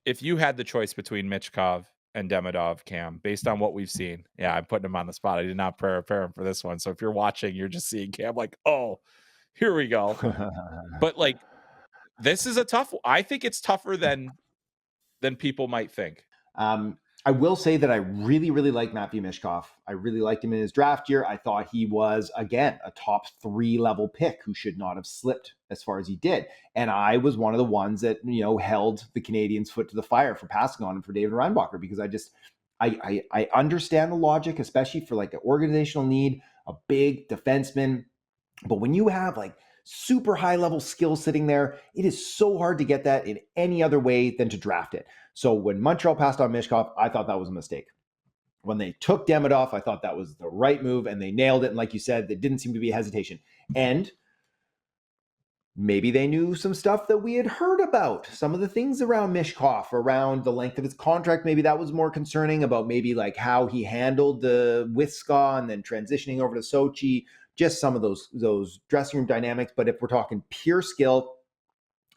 if you had the choice between Michkov and Demidov, Cam, based on what we've seen, yeah, I'm putting him on the spot. I did not prepare him for this one. So if you're watching, you're just seeing Cam like, oh, here we go. But like, this is a tough. I think it's tougher than people might think. Um, I will say that I really, really like Matvei Michkov. I really liked him in his draft year. I thought he was, again, a top 3 level pick who should not have slipped as far as he did. And I was one of the ones that, held the Canadians' foot to the fire for passing on him for David Reinbacher, because I understand the logic, especially for like an organizational need, a big defenseman. But when you have like super high level skill sitting there, it is so hard to get that in any other way than to draft it. So when Montreal passed on Michkov, I thought that was a mistake. When they took Demidov, I thought that was the right move, and they nailed it. And like you said, there didn't seem to be a hesitation. And maybe they knew some stuff that we had heard about. Some of the things around Michkov, around the length of his contract, maybe that was more concerning, about maybe like how he handled the with Ska and then transitioning over to Sochi, just some of those dressing room dynamics. But if we're talking pure skill,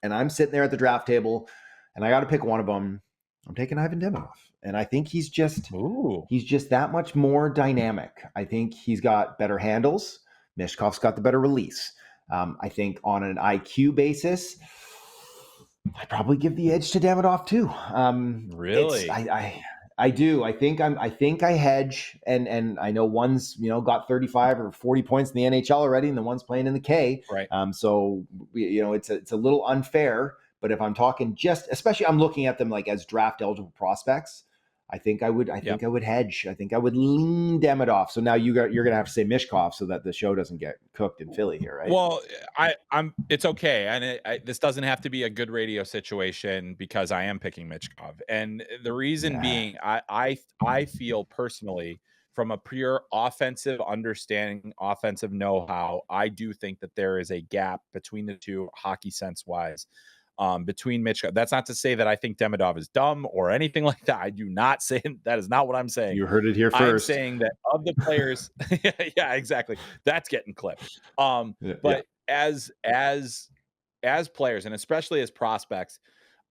and I'm sitting there at the draft table and I got to pick one of them, I'm taking Ivan Demidov. And I think he's just Ooh. that much more dynamic. I think he's got better handles. Mishkov's got the better release. I think on an IQ basis, I'd probably give the edge to Demidov too. Really? I do. I think I hedge, and I know one's got 35 or 40 points in the NHL already, and the one's playing in the K. Right. So it's a little unfair. But if I'm talking especially I'm looking at them like as draft eligible prospects, I think I would Yep. hedge. I think I would lean Demidov. So now you're gonna have to say Michkov so that the show doesn't get cooked in Philly here, right? Well, I'm it's okay, and this doesn't have to be a good radio situation because I am picking Michkov, and the reason Yeah. being, I feel personally from a pure offensive understanding, offensive know-how, I do think that there is a gap between the two, hockey sense wise, between Michkov. That's not to say that I think Demidov is dumb or anything like that. I do not say that is not what I'm saying. You heard it here I'm first. saying that of the players, yeah, exactly. That's getting clipped. Yeah. But as players and especially as prospects,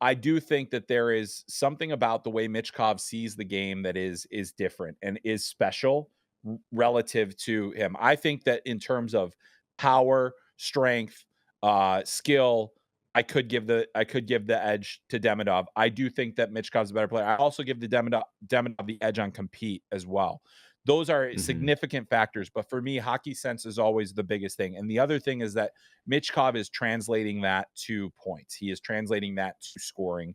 I do think that there is something about the way Michkov sees the game that is different and is special relative to him. I think that in terms of power, strength, skill, I could give the edge to Demidov. I do think that Michkov's a better player. I also give the Demidov the edge on compete as well. Those are Mm-hmm. significant factors, but for me, hockey sense is always the biggest thing. And the other thing is that Michkov is translating that to points. He is translating that to scoring.